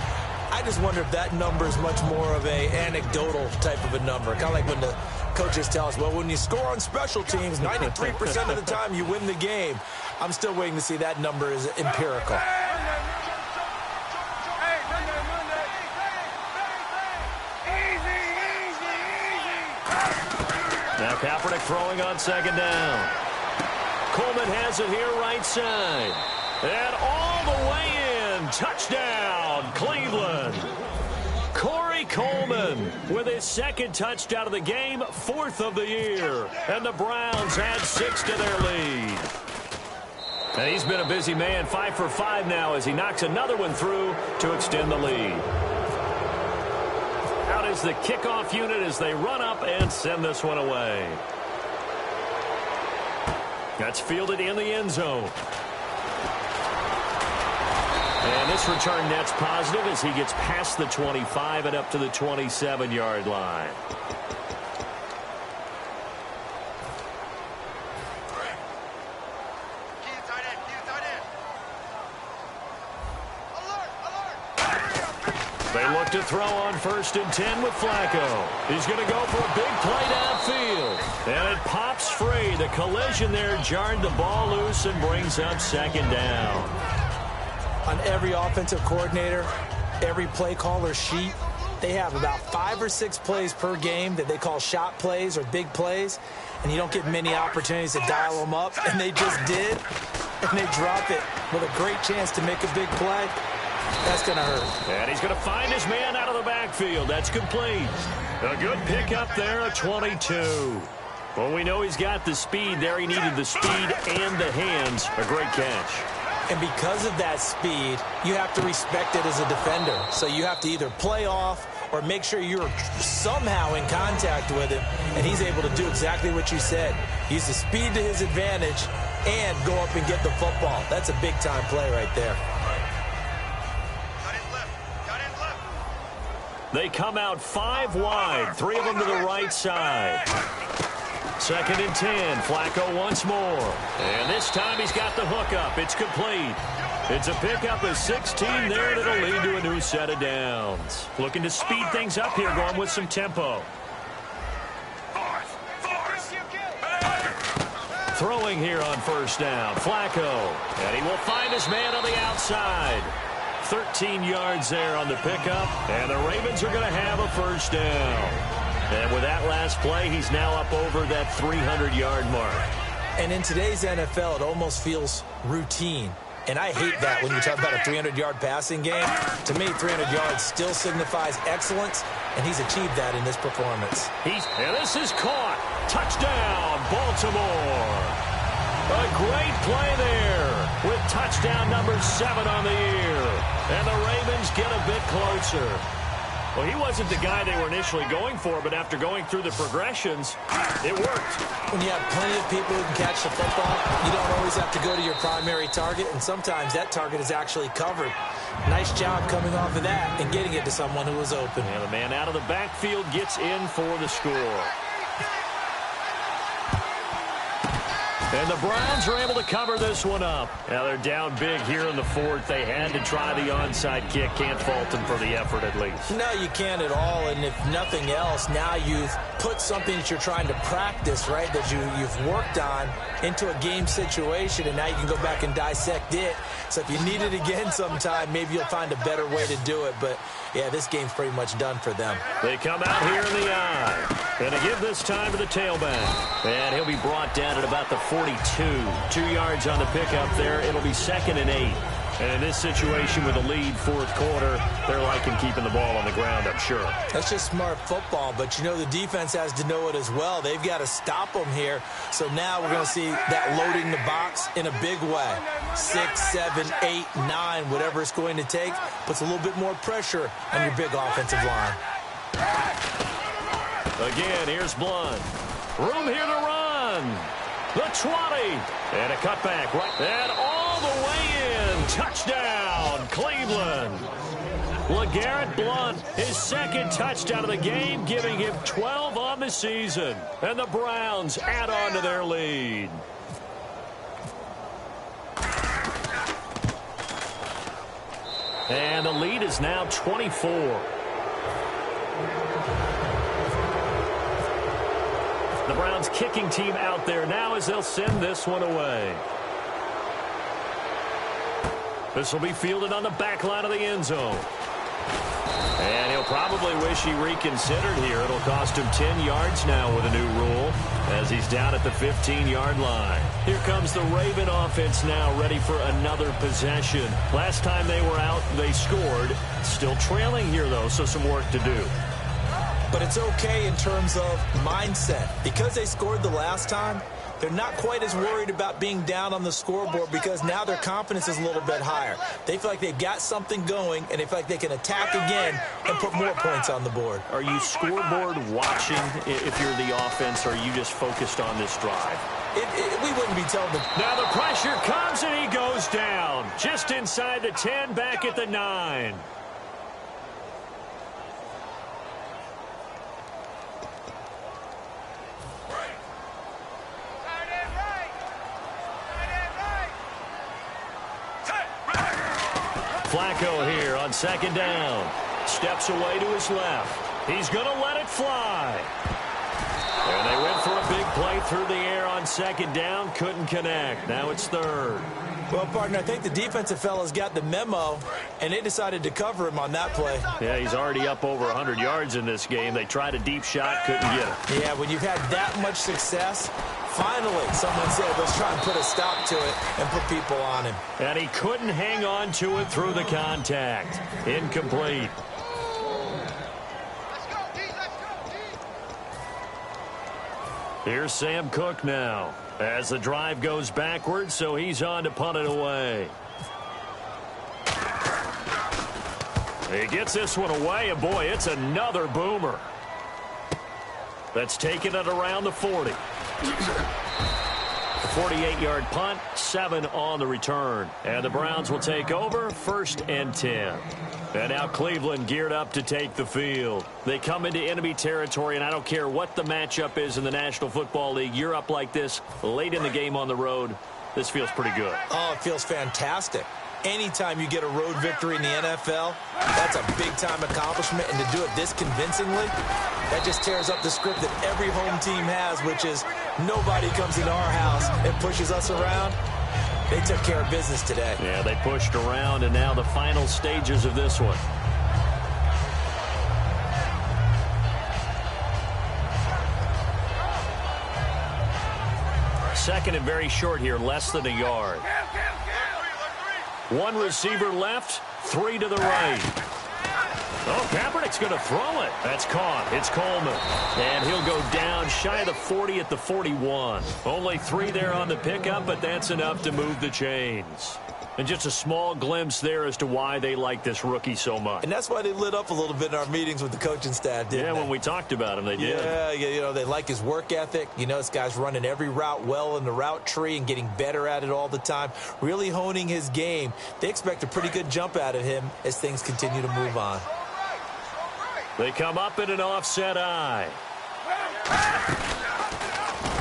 I just wonder if that number is much more of a anecdotal type of a number. Kind of like when the coaches tell us, well, when you score on special teams, 93% of the time you win the game. I'm still waiting to see that number is empirical. Now Kaepernick throwing on 2nd down. Coleman has it here right side. And all the way in. Touchdown, Cleveland. Corey Coleman with his 2nd touchdown of the game, 4th of the year. And the Browns add 6 to their lead. And he's been a busy man, 5 for 5 now as he knocks another one through to extend the lead. Out is the kickoff unit as they run up and send this one away. That's fielded in the end zone. And this return net's positive as he gets past the 25 and up to the 27-yard line. They look to throw on 1st and 10 with Flacco. He's going to go for a big play downfield. And it pops free. The collision there jarred the ball loose and brings up 2nd down. On every offensive coordinator, every play caller sheet, they have about 5 or 6 plays per game that they call shot plays or big plays. And you don't get many opportunities to dial them up. And they just did. And they drop it with a great chance to make a big play. That's going to hurt. And he's going to find his man out of the backfield. That's complete. A good pickup there at 22. Well, we know he's got the speed there. He needed the speed and the hands. A great catch. And because of that speed, you have to respect it as a defender. So you have to either play off or make sure you're somehow in contact with him. And he's able to do exactly what you said. Use the speed to his advantage and go up and get the football. That's a big-time play right there. They come out 5 wide, 3 of them to the right side. 2nd and 10, Flacco once more. And this time he's got the hook up. It's complete. It's a pickup of 16 there, and it'll lead to a new set of downs. Looking to speed things up here, going with some tempo. Throwing here on 1st down, Flacco. And he will find his man on the outside. 13 yards there on the pickup, and the Ravens are going to have a 1st down. And with that last play, he's now up over that 300-yard mark. And in today's NFL, it almost feels routine. And I hate that when you talk about a 300-yard passing game. To me, 300 yards still signifies excellence, and he's achieved that in this performance. And this is caught. Touchdown, Baltimore. A great play there with touchdown number 7 on the year. And the Ravens get a bit closer. Well, he wasn't the guy they were initially going for, but after going through the progressions, it worked. When you have plenty of people who can catch the football, you don't always have to go to your primary target, and sometimes that target is actually covered. Nice job coming off of that and getting it to someone who was open. And the man out of the backfield gets in for the score. And the Browns are able to cover this one up. Now they're down big here in the fourth. They had to try the onside kick. Can't fault them for the effort at least. No, you can't at all. And if nothing else, now you've put something that you're trying to practice, right, that you've worked on into a game situation, and now you can go back and dissect it. So if you need it again sometime, maybe you'll find a better way to do it. But, yeah, this game's pretty much done for them. They come out here in the eye. And they give this time to the tailback. And he'll be brought down at about the 42. 2 yards on the pickup there. It'll be 2nd and 8. And in this situation with a lead fourth quarter, they're liking keeping the ball on the ground, I'm sure. That's just smart football, but you know the defense has to know it as well. They've got to stop them here. So now we're going to see that loading the box in a big way. 6, 7, 8, 9, whatever it's going to take, puts a little bit more pressure on your big offensive line. Again, here's Blunt. Room here to run. The 20. And a cutback right. And all the way in. Touchdown, Cleveland. LeGarrette Blunt, his 2nd touchdown of the game, giving him 12 on the season. And the Browns add on to their lead. And the lead is now 24. The Browns kicking team out there now as they'll send this one away. This will be fielded on the back line of the end zone. And he'll probably wish he reconsidered here. It'll cost him 10 yards now with a new rule as he's down at the 15-yard line. Here comes the Raven offense now ready for another possession. Last time they were out, they scored. Still trailing here, though, so some work to do. But it's okay in terms of mindset. Because they scored the last time, they're not quite as worried about being down on the scoreboard because now their confidence is a little bit higher. They feel like they've got something going, and they feel like they can attack again and put more points on the board. Are you scoreboard watching if you're the offense, or are you just focused on this drive? We wouldn't be telling them. Now the pressure comes, and he goes down. Just inside the 10, back at the 9. Flacco here on 2nd down. Steps away to his left. He's going to let it fly. And they went for a big play through the air on 2nd down. Couldn't connect. Now it's 3rd. Well, partner, I think the defensive fellas got the memo, and they decided to cover him on that play. Yeah, he's already up over 100 yards in this game. They tried a deep shot, couldn't get it. Yeah, when you've had that much success, finally someone said, let's try and put a stop to it and put people on him. And he couldn't hang on to it through the contact. Incomplete. Here's Sam Cook now as the drive goes backwards, so he's on to punt it away. He gets this one away, and boy, it's another boomer. That's taken it around the 40. 48-yard punt, 7 on the return. And the Browns will take over, 1st and 10. And now Cleveland geared up to take the field. They come into enemy territory, and I don't care what the matchup is in the National Football League. You're up like this late in the game on the road. This feels pretty good. Oh, it feels fantastic. Anytime you get a road victory in the NFL, that's a big-time accomplishment. And to do it this convincingly, that just tears up the script that every home team has, which is nobody comes into our house and pushes us around. They took care of business today. Yeah, they pushed around, and now the final stages of this one. Second and very short here, less than a yard. One receiver left, 3 to the right. Oh, Kaepernick's going to throw it. That's caught. It's Coleman. And he'll go down shy of the 40 at the 41. Only 3 there on the pickup, but that's enough to move the chains. And just a small glimpse there as to why they like this rookie so much. And that's why they lit up a little bit in our meetings with the coaching staff, didn't they? Yeah, when we talked about him, they did. Yeah, you know, they like his work ethic. You know, this guy's running every route well in the route tree and getting better at it all the time, really honing his game. They expect a pretty good jump out of him as things continue to move on. They come up in an offset eye.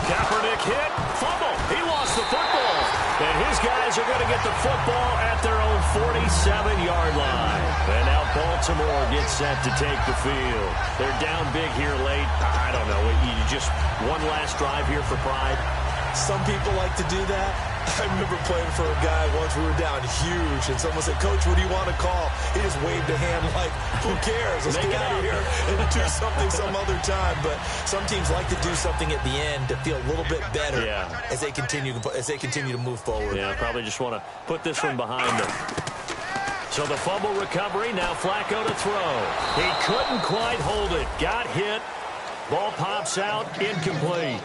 Kaepernick hit, fumble. He lost the football. And his guys are going to get the football at their own 47-yard line. And now Baltimore gets set to take the field. They're down big here late. I don't know. You just one last drive here for pride. Some people like to do that. I remember playing for a guy once. We were down huge, and someone said, "Coach, what do you want to call?" He just waved a hand like, who cares? Let's get out of here and do something some other time. But some teams like to do something at the end to feel a little bit better as they continue to move forward. Yeah, probably just want to put this one behind them. So the fumble recovery, now Flacco to throw. He couldn't quite hold it. Got hit. Ball pops out, incomplete.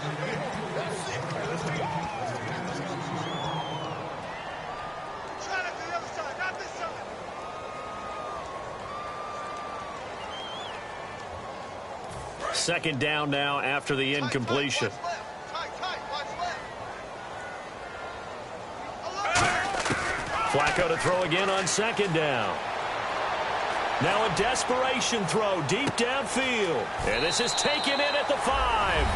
Second down now after the incompletion. Flacco to throw again on second down. Now a desperation throw deep downfield. And this is taken in at the 5.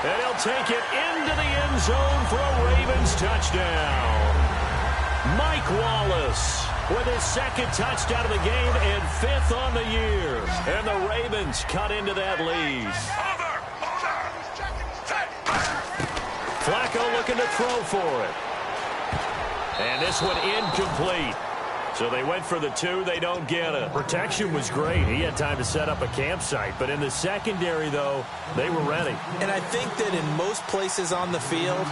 And he'll take it into the end zone for a Ravens touchdown. Mike Wallace with his second touchdown of the game and 5th on the year. And the Ravens cut into that lead. Flacco looking to throw for it. And this one incomplete. So they went for the 2. They don't get it. Protection was great. He had time to set up a campsite. But in the secondary, though, they were ready. And I think that in most places on the field,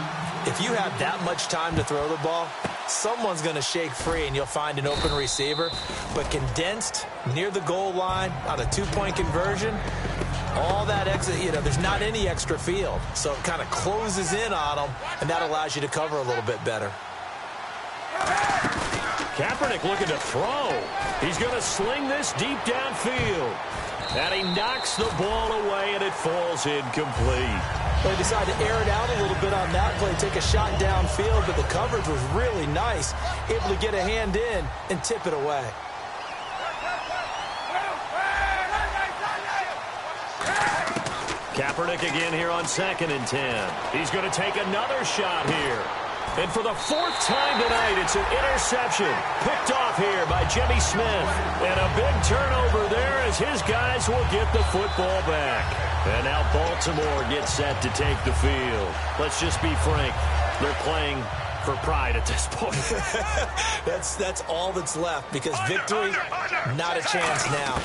if you have that much time to throw the ball, someone's going to shake free and you'll find an open receiver. But condensed near the goal line on a 2-point conversion, all that exit, you know, there's not any extra field. So it kind of closes in on them, and that allows you to cover a little bit better. Kaepernick looking to throw. He's going to sling this deep downfield. And he knocks the ball away, and it falls incomplete. They decided to air it out a little bit on that play, take a shot downfield, but the coverage was really nice, able to get a hand in and tip it away. Kaepernick again here on 2nd and 10. He's going to take another shot here. And for the 4th time tonight, it's an interception. Picked off here by Jimmy Smith. And a big turnover there as his guys will get the football back. And now Baltimore gets set to take the field. Let's just be frank. They're playing for pride at this point. That's all that's left, because victory, not a chance now.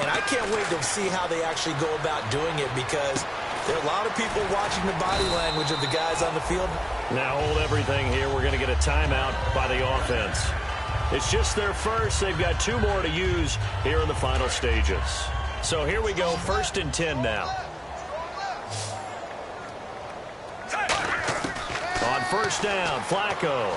And I can't wait to see how they actually go about doing it, because there are a lot of people watching the body language of the guys on the field. Now hold everything here. We're going to get a timeout by the offense. It's just their first. They've got 2 more to use here in the final stages. So here we go, 1st and 10 now. On 1st down, Flacco.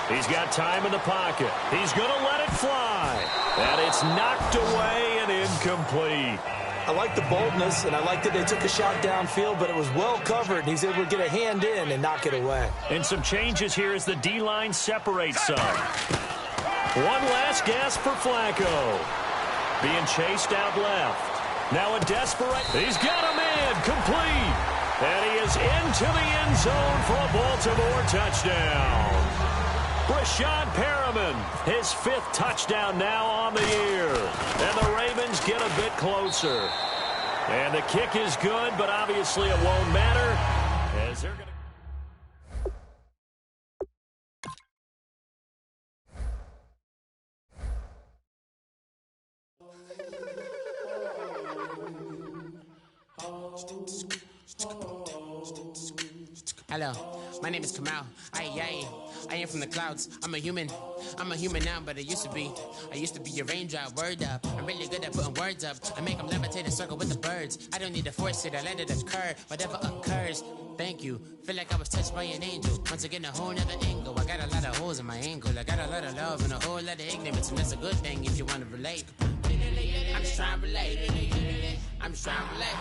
He's got time in the pocket. He's going to let it fly. And it's knocked away and incomplete. I like the boldness, and I like that they took a shot downfield, but it was well covered, and he's able to get a hand in and knock it away. And some changes here as the D-line separates some. One last gasp for Flacco. Being chased out left. Now a desperate. He's got a man complete. And he is into the end zone for a Baltimore touchdown. Rashad Perriman, his 5th touchdown now on the year. And the Ravens get a bit closer. And the kick is good, but obviously it won't matter, as they're going Hello, my name is Kamal. Aye. I ain't from the clouds, I'm a human now, but I used to be a raindrop, word up. I'm really good at putting words up. I make them levitate and circle with the birds. I don't need to force it, I let it occur, whatever occurs. Thank you, feel like I was touched by an angel. Once again, a whole nother angle. I got a lot of holes in my angle. I got a lot of love and a whole lot of ignorance, and that's a good thing if you want to relate. I'm just trying to relate. I'm just trying to relate.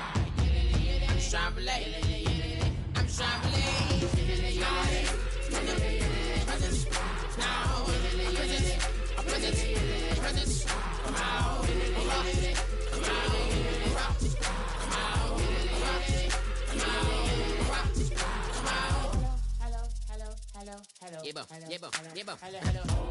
I'm just trying to relate. I'm just trying to relate. Presence, now, presence, come out, come out, come out.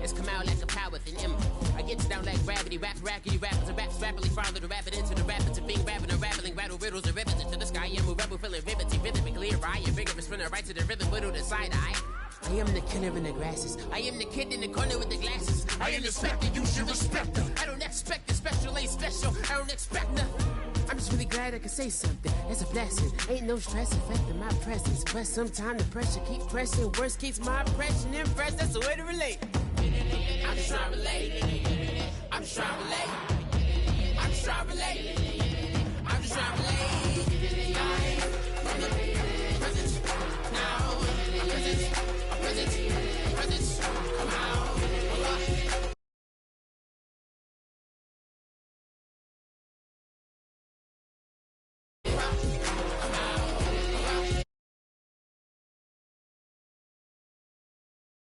It's come out like a power within him. I get down like gravity, rackety rappers and raps rapidly follow the rapid into the rapids and being rapping and rattling, rattle riddles and rivets into the sky. I'm a rebel feeling rhythmically clear. I am vigorous from the right to the rhythm, widow to side eye. I am the killer in the grasses. I am the kid in the corner with the glasses. I am the specter, you should respect her. I don't expect a special, ain't special. I don't expect nothing. I'm just really glad I can say something. That's a blessing. Ain't no stress affecting my presence. But sometimes the pressure keep pressing. Worst keeps my impression impressed. That's the way to relate. I'm just trying to relate.